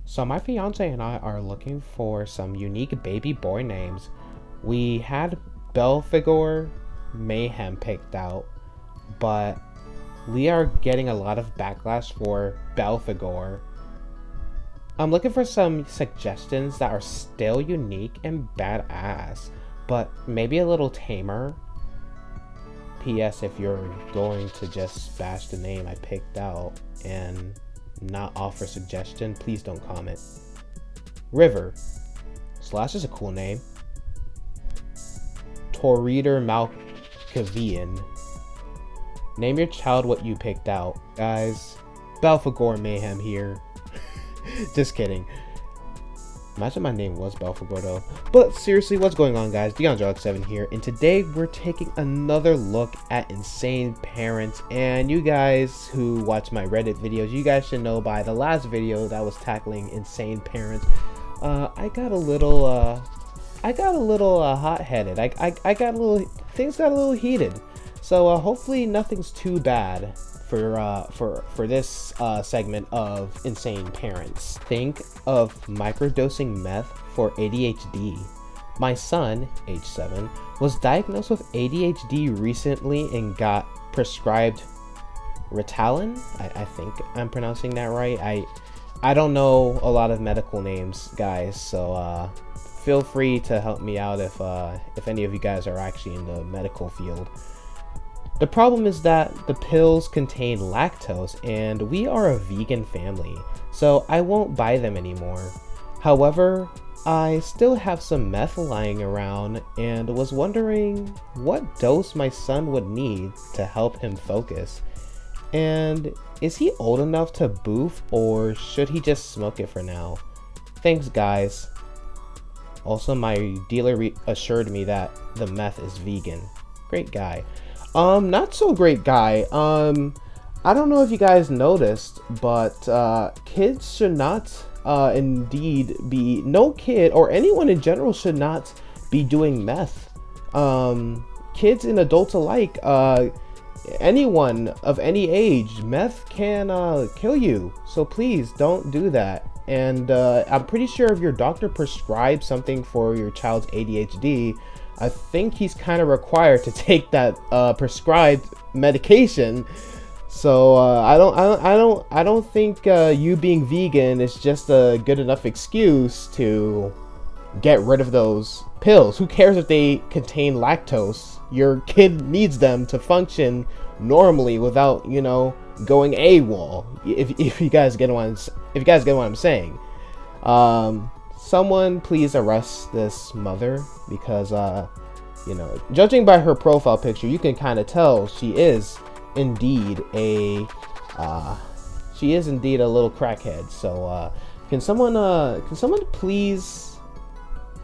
So my fiance and I are looking for some unique baby boy names. We had Belphegor Mayhem picked out, but we are getting a lot of backlash for Belphegor. I'm looking for some suggestions that are still unique and badass, but maybe a little tamer. P.S. If you're going to just bash the name I picked out and not offer suggestion, please don't comment. River. Slash is a cool name. Torreader Malkavian. Name your child what you picked out. Guys, Belphegor Mayhem here. Just kidding. Imagine my name was Belphegor though. But seriously, what's going on, guys? DeAndre7 here, and today we're taking another look at Insane Parents. And you guys who watch my Reddit videos, you guys should know by the last video that was tackling Insane Parents, I got a little hot-headed. Things got a little heated. So hopefully nothing's too bad for this segment of Insane Parents. Think of microdosing meth for ADHD. My son, age 7, was diagnosed with ADHD recently and got prescribed Ritalin. I think I'm pronouncing that right. I don't know a lot of medical names, guys, so feel free to help me out if any of you guys are actually in the medical field. The problem is that the pills contain lactose, and we are a vegan family, so I won't buy them anymore. However, I still have some meth lying around and was wondering what dose my son would need to help him focus. And is he old enough to boof, or should he just smoke it for now? Thanks, guys. Also, my dealer assured me that the meth is vegan. Great guy. Not so great guy. I don't know if you guys noticed, but kids should not indeed be, no kid or anyone in general should not be doing meth. Kids and adults alike, anyone of any age, meth can kill you. So please don't do that. And I'm pretty sure if your doctor prescribes something for your child's ADHD, I think he's kind of required to take that prescribed medication. So I don't think you being vegan is just a good enough excuse to get rid of those pills. Who cares if they contain lactose? Your kid needs them to function normally without, you know, going AWOL. If you guys get what I'm saying. Someone please arrest this mother, because you know, judging by her profile picture, you can kind of tell she is indeed a little crackhead. So can someone please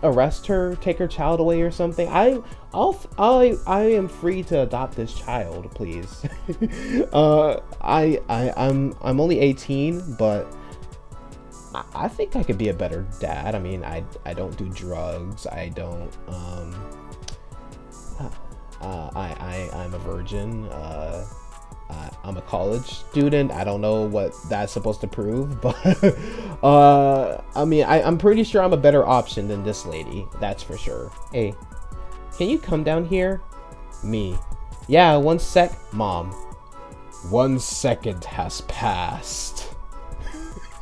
arrest her, take her child away or something? I am free to adopt this child, please. I'm only 18, but I think I could be a better dad. I mean, I don't do drugs. I don't, I'm a virgin. I'm a college student. I don't know what that's supposed to prove, but, I mean, I'm pretty sure I'm a better option than this lady. That's for sure. Hey, can you come down here? Me. Yeah, 1 sec. Mom. 1 second has passed.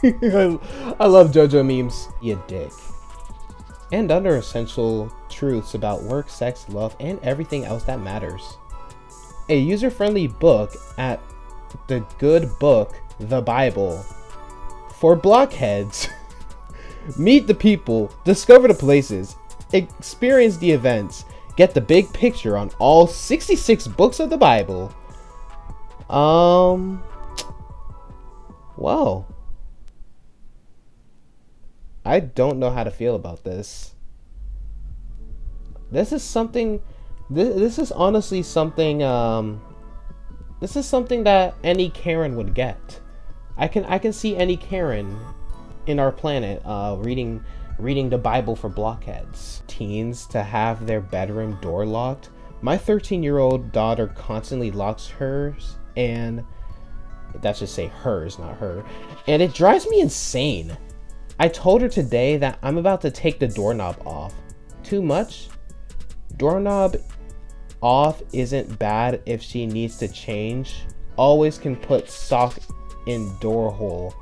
I love JoJo memes. You dick. And under essential truths about work, sex, love, and everything else that matters. A user-friendly book at the good book, the Bible. For blockheads. Meet the people, discover the places, experience the events, get the big picture on all 66 books of the Bible. Well, I don't know how to feel about this. This is something. This is honestly something. This is something that any Karen would get. I can see any Karen in our planet reading the Bible for blockheads. Teens to have their bedroom door locked. My 13-year-old daughter constantly locks hers, and that should say hers, not her. And it drives me insane. I told her today that I'm about to take the doorknob off. Too much? Doorknob off isn't bad if she needs to change. Always can put sock in door hole.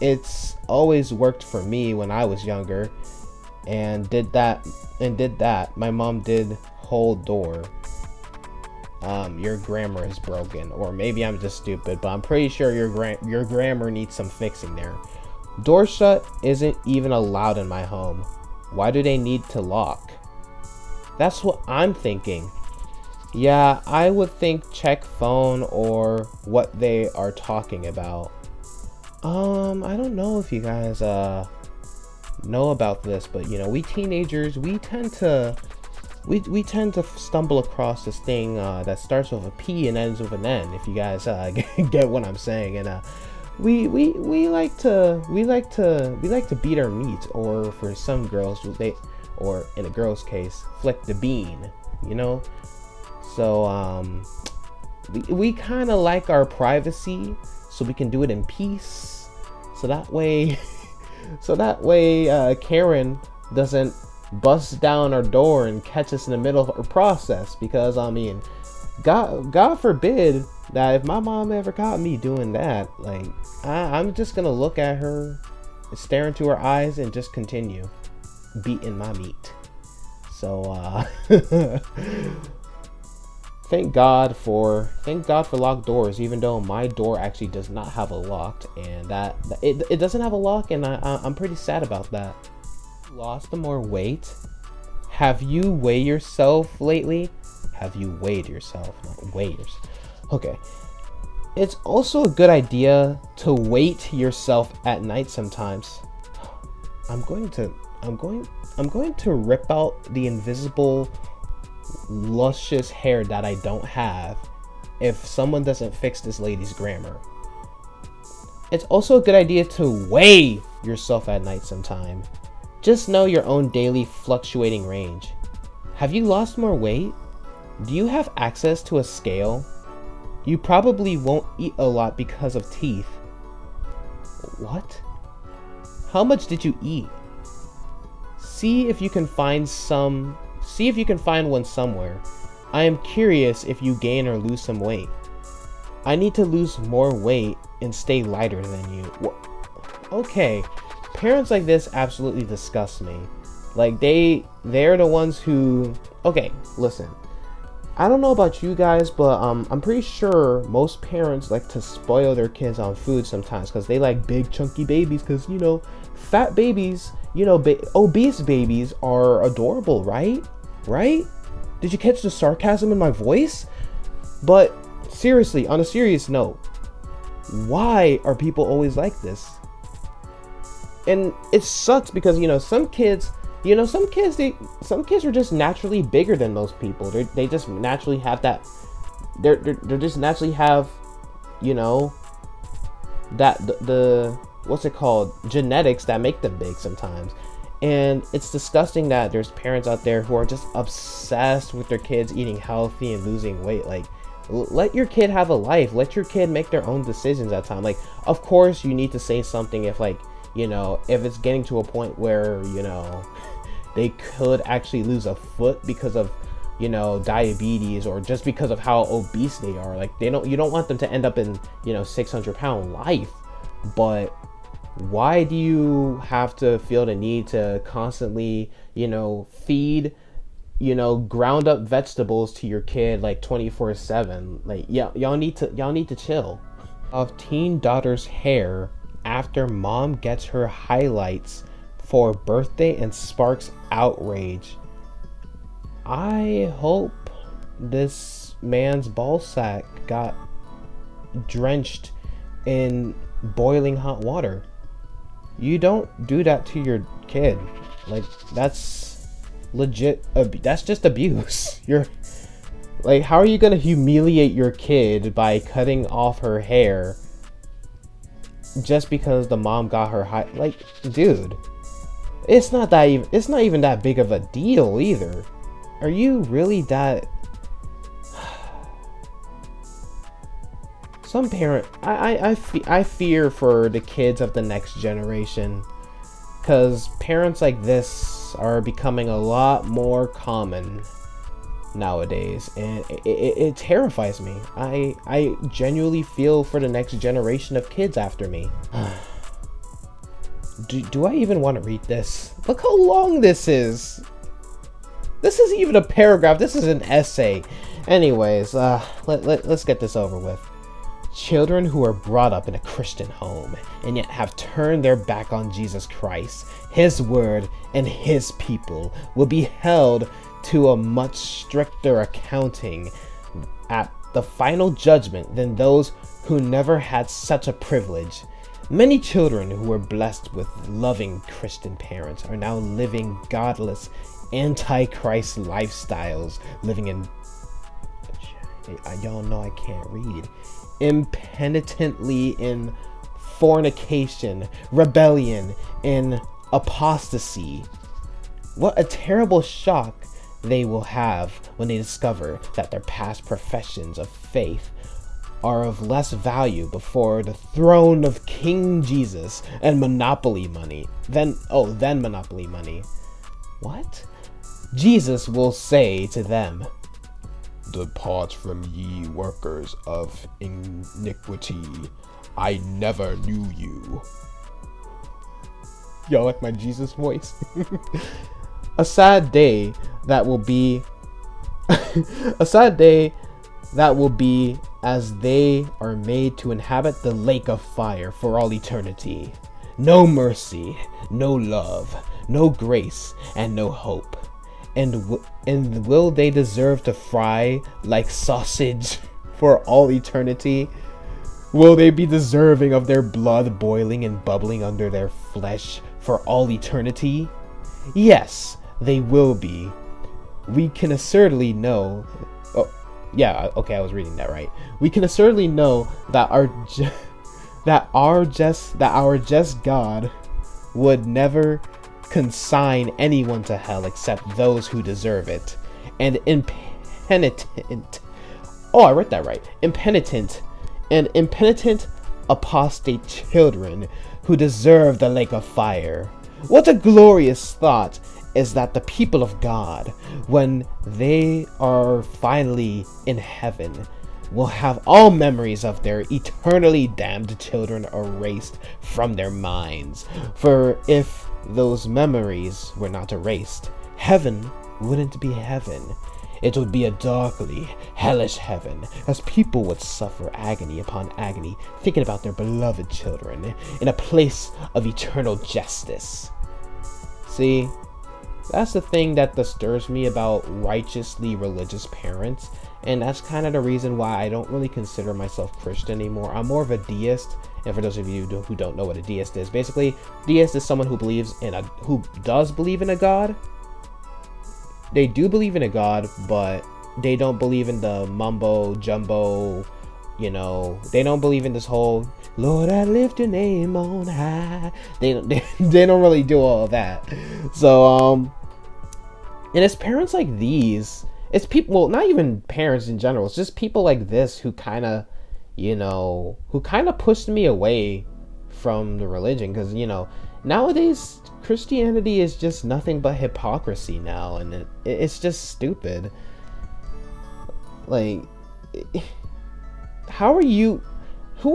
It's always worked for me when I was younger and did that. My mom did whole door. Your grammar is broken, or maybe I'm just stupid, but I'm pretty sure your grammar needs some fixing there. Door shut isn't even allowed in my home. Why do they need to lock? That's what I'm thinking. Yeah, I would think check phone or what they are talking about. I don't know if you guys know about this, but you know, we teenagers, we tend to stumble across this thing that starts with a P and ends with an N, if you guys get what I'm saying. And we like to beat our meat, or for some girls, or in a girl's case, flick the bean, you know. So we kind of like our privacy, so we can do it in peace. So that way, Karen doesn't bust down our door and catch us in the middle of our process. Because I mean, God forbid that if my mom ever caught me doing that, like I'm just gonna look at her, stare into her eyes, and just continue beating my meat. So Thank God for locked doors, even though my door actually does not have a lock, and it doesn't have a lock, and I'm pretty sad about that. Lost more weight? Have you weighed yourself lately? Have you weighed yourself? Not weigh yourself. Okay. It's also a good idea to weight yourself at night sometimes. I'm going to rip out the invisible luscious hair that I don't have if someone doesn't fix this lady's grammar. It's also a good idea to weigh yourself at night sometime. Just know your own daily fluctuating range. Have you lost more weight? Do you have access to a scale? You probably won't eat a lot because of teeth. What? How much did you eat? See if you can find one somewhere. I am curious if you gain or lose some weight. I need to lose more weight and stay lighter than you. Okay, parents like this absolutely disgust me. Like they're the ones who. Okay, listen. I don't know about you guys, but I'm pretty sure most parents like to spoil their kids on food sometimes because they like big chunky babies. Because you know, fat babies, obese babies are adorable, right? Right? Did you catch the sarcasm in my voice? But seriously, on a serious note, why are people always like this? And it sucks because some kids are just naturally bigger than most people. They just naturally have that. They're just naturally have, that the what's it called, genetics that make them big sometimes. And it's disgusting that there's parents out there who are just obsessed with their kids eating healthy and losing weight. Like, let your kid have a life. Let your kid make their own decisions at time. Like, of course you need to say something if if it's getting to a point where they could actually lose a foot because of diabetes, or just because of how obese they are. Like, you don't want them to end up in 600-pound life. But why do you have to feel the need to constantly feed ground up vegetables to your kid like 24/7? Like, y'all need to chill. Of teen daughter's hair after mom gets her highlights for birthday and sparks outrage. I hope this man's ball sack got drenched in boiling hot water. You don't do that to your kid. Like, that's legit. That's just abuse. You're like, how are you gonna humiliate your kid by cutting off her hair just because the mom got her high? Like, dude, it's not even that big of a deal either. Are you really that? Some parent, I fear for the kids of the next generation. because parents like this are becoming a lot more common nowadays, and it terrifies me. I genuinely feel for the next generation of kids after me. Do I even want to read this? Look how long this is. This isn't even a paragraph. This is an essay. Anyways, let's get this over with. Children who are brought up in a Christian home and yet have turned their back on Jesus Christ, His word, and His people will be held to a much stricter accounting at the final judgment than those who never had such a privilege. Many children who were blessed with loving Christian parents are now living godless, anti-Christ lifestyles, living in, y'all know I can't read, impenitently in fornication, rebellion, and apostasy. What a terrible shock they will have when they discover that their past professions of faith are of less value before the throne of King Jesus and monopoly money. Then monopoly money. What? Jesus will say to them, "Depart from ye, workers of iniquity. I never knew you." Y'all like my Jesus voice? A sad day that will be a sad day that will be as they are made to inhabit the lake of fire for all eternity. No mercy, no love, no grace, and no hope. And will they deserve to fry like sausage for all eternity? Will they be deserving of their blood boiling and bubbling under their flesh for all eternity? Yes, they will be. We can assuredly know. Oh, yeah, okay, I was reading that right. We can assuredly know that our just God would never consign anyone to hell except those who deserve it. And impenitent. Oh, I read that right. Impenitent apostate children who deserve the lake of fire. What a glorious thought is that the people of God, when they are finally in heaven, will have all memories of their eternally damned children erased from their minds. For if those memories were not erased, heaven wouldn't be heaven. It would be a darkly, hellish heaven, as people would suffer agony upon agony, thinking about their beloved children, in a place of eternal justice. See, that's the thing that disturbs me about righteously religious parents, and that's kind of the reason why I don't really consider myself Christian anymore. I'm more of a deist, and for those of you who don't know what a deist is, basically, deist is someone who does believe in a God. They do believe in a God, but they don't believe in the mumbo jumbo, they don't believe in this whole Lord, I lift your name on high. They don't really do all of that. So and it's parents like these, it's people, well, not even parents in general, it's just people like this who kind of pushed me away from the religion, because nowadays Christianity is just nothing but hypocrisy now, and it's just stupid. Like, who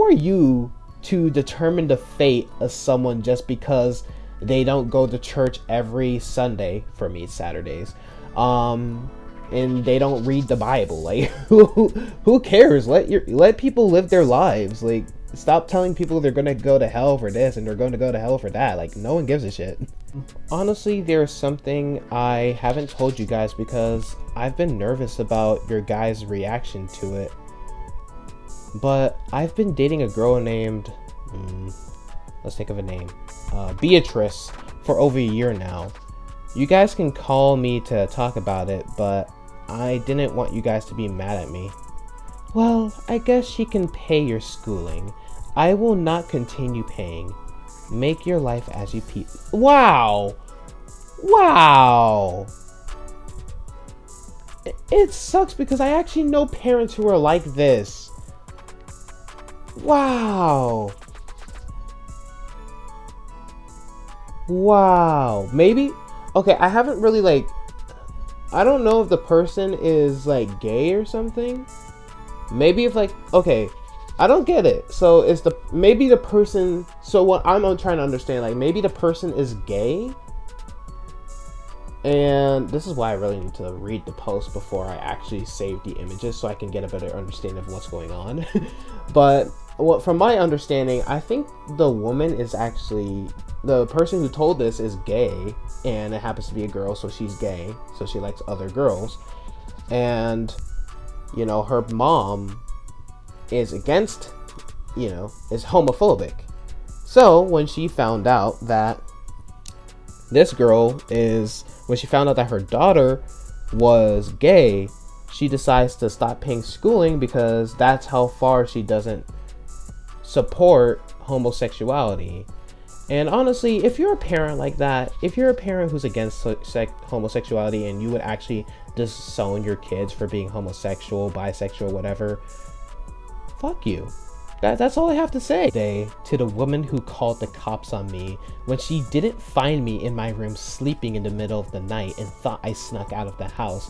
are you to determine the fate of someone just because they don't go to church every Sunday? For me, it's Saturdays. And they don't read the Bible. Like, who cares? Let people live their lives. Like, stop telling people they're gonna go to hell for this and they're going to go to hell for that. Like, no one gives a shit. Honestly, there's something I haven't told you guys because I've been nervous about your guys' reaction to it. But I've been dating a girl named, let's think of a name, Beatrice, for over a year now. You guys can call me to talk about it, but I didn't want you guys to be mad at me. Well, I guess she can pay your schooling. I will not continue paying. Make your life as you please. Wow! Wow! It sucks because I actually know parents who are like this. Wow! Wow. Maybe. Okay, I haven't really like. I don't know if the person is like gay or something. Maybe if like, okay, I don't get it. So is the maybe the person? So what I'm trying to understand, like maybe the person is gay. And this is why I really need to read the post before I actually save the images so I can get a better understanding of what's going on. But what, from my understanding, I think the woman is actually, the person who told this is gay, and it happens to be a girl, so she's gay, so she likes other girls. And, you know, her mom is against, you know, is homophobic. So when she found out that this girl is, when she found out that her daughter was gay, she decides to stop paying schooling because that's how far she doesn't support homosexuality. And honestly, if you're a parent like that, if you're a parent who's against homosexuality and you would actually disown your kids for being homosexual, bisexual, whatever, fuck you. That's all I have to say. To the woman who called the cops on me when she didn't find me in my room sleeping in the middle of the night and thought I snuck out of the house.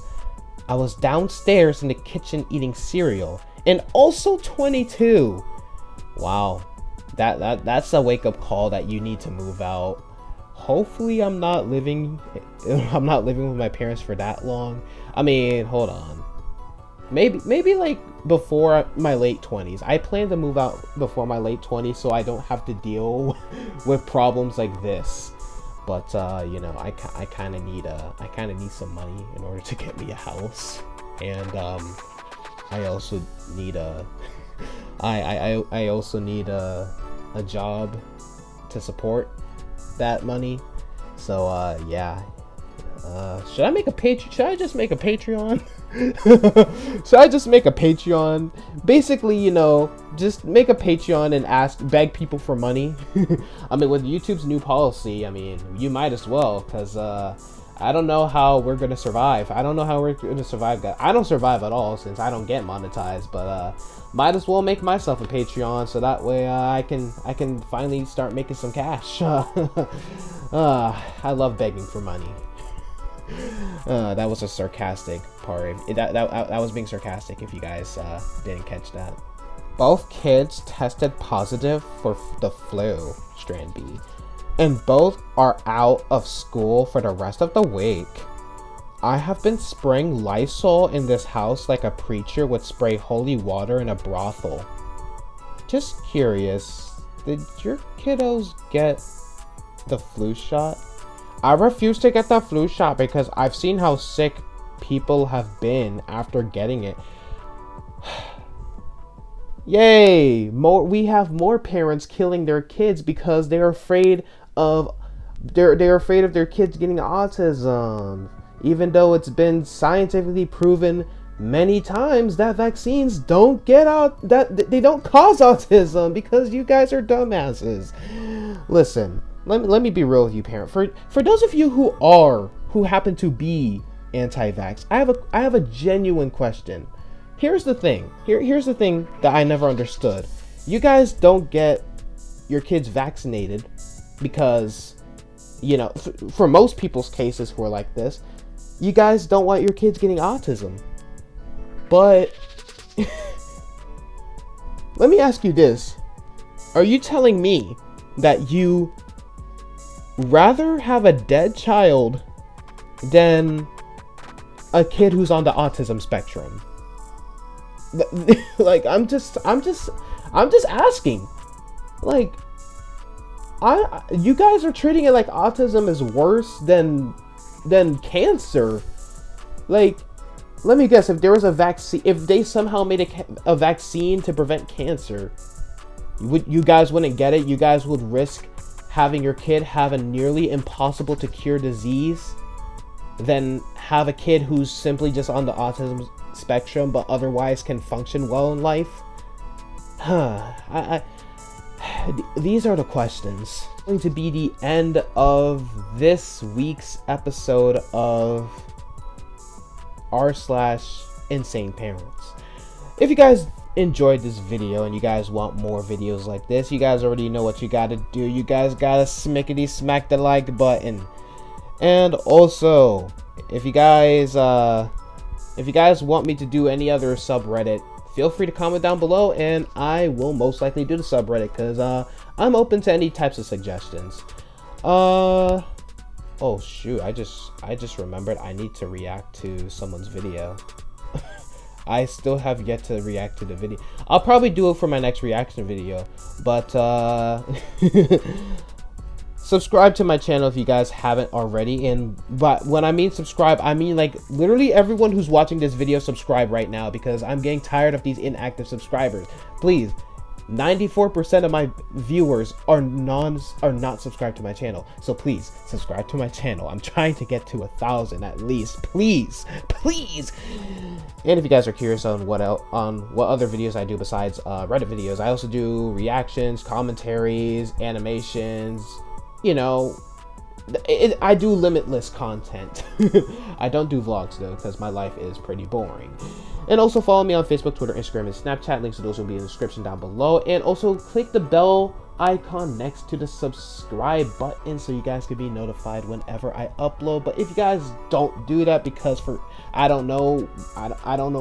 I was downstairs in the kitchen eating cereal, and also 22. Wow, that's a wake-up call that you need to move out. Hopefully I'm not living with my parents for that long. I mean, hold on. Maybe like before my late 20s. I plan to move out before my late 20s so I don't have to deal with problems like this. But you know, I kind of need some money in order to get me a house, and I also need I also need a job to support that money. So yeah. Should I just make a Patreon? Should I just make a Patreon? Basically, you know, just make a Patreon and beg people for money. I mean, with YouTube's new policy, I mean, you might as well, because I don't know how we're gonna survive. I don't know how we're gonna survive, guys. I don't survive at all since I don't get monetized, but might as well make myself a Patreon so that way I can finally start making some cash. I love begging for money. That was a sarcastic part. That was being sarcastic if you guys didn't catch that. Both kids tested positive for the flu, strand B, and both are out of school for the rest of the week. I have been spraying Lysol in this house like a preacher would spray holy water in a brothel. Just curious, did your kiddos get the flu shot? I refuse to get the flu shot because I've seen how sick people have been after getting it. Yay! We have more parents killing their kids because they're afraid of they're afraid of their kids getting autism. Even though it's been scientifically proven many times that vaccines don't they don't cause autism because you guys are dumbasses. Listen. Let me be real with you, parent. For those of you who happen to be anti-vax, I have a genuine question. Here's the thing. Here's the thing that I never understood. You guys don't get your kids vaccinated because, you know, for most people's cases who are like this, you guys don't want your kids getting autism. But let me ask you this. Are you telling me that you rather have a dead child than a kid who's on the autism spectrum? Like, I'm just asking. Like, you guys are treating it like autism is worse than cancer. Like, let me guess, if there was a vaccine, if they somehow made a vaccine to prevent cancer, you guys wouldn't get it? You guys would risk having your kid have a nearly impossible to cure disease than have a kid who's simply just on the autism spectrum but otherwise can function well in life? These are the questions. It's going to be the end of this week's episode of r/insane parents. If you guys enjoyed this video and you guys want more videos like this, you guys already know what you gotta do. You guys gotta smackety smack the like button. And also, if you guys want me to do any other subreddit, feel free to comment down below and I will most likely do the subreddit, because I'm open to any types of suggestions. Oh shoot, I just remembered I need to react to someone's video. I still have yet to react to the video. I'll probably do it for my next reaction video, but subscribe to my channel if you guys haven't already. But when I mean subscribe, I mean like literally everyone who's watching this video, subscribe right now, because I'm getting tired of these inactive subscribers. Please, 94% of my viewers are not subscribed to my channel, so please subscribe to my channel. I'm trying to get to 1,000 at least, please. And if you guys are curious on what other videos I do besides Reddit videos, I also do reactions, commentaries, animations. You know, I do limitless content. I don't do vlogs though, because my life is pretty boring. And also follow me on Facebook, Twitter, Instagram, and Snapchat. Links to those will be in the description down below. And also click the bell icon next to the subscribe button so you guys can be notified whenever I upload. But if you guys don't do that, because I don't know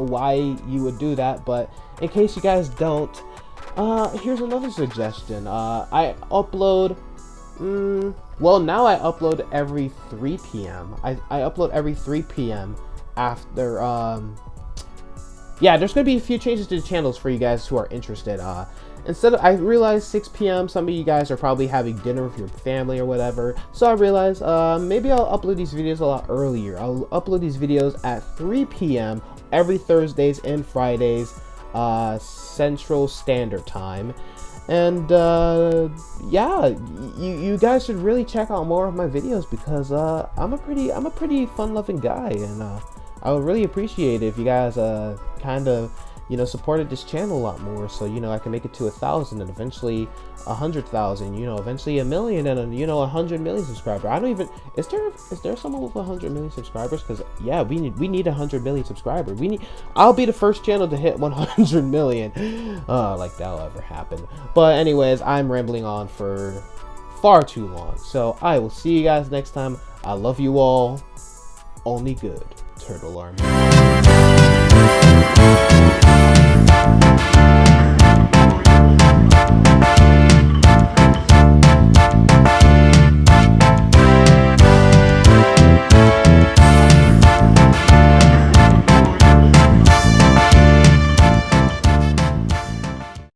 why you would do that, but in case you guys don't, here's another suggestion. I upload well, now I upload every 3 p.m. I upload every 3 p.m. after yeah, there's gonna be a few changes to the channels for you guys who are interested. Instead of, I realize 6 p.m. some of you guys are probably having dinner with your family or whatever, so I realized maybe I'll upload these videos a lot earlier. I'll upload these videos at 3 p.m. every Thursdays and Fridays, Central Standard Time. And yeah, you guys should really check out more of my videos, because I'm a pretty fun-loving guy, and I would really appreciate it if you guys kind of, you know, supported this channel a lot more, so, you know, I can make it to 1,000 and eventually 100,000, you know, eventually 1,000,000 and, you know, 100 million subscribers. I don't even, is there someone with 100 million subscribers? Because yeah, we need 100 million subscribers. I'll be the first channel to hit 100 million. Like that'll ever happen. But anyways, I'm rambling on for far too long, so I will see you guys next time. I love you all. Only good. Turtle Army.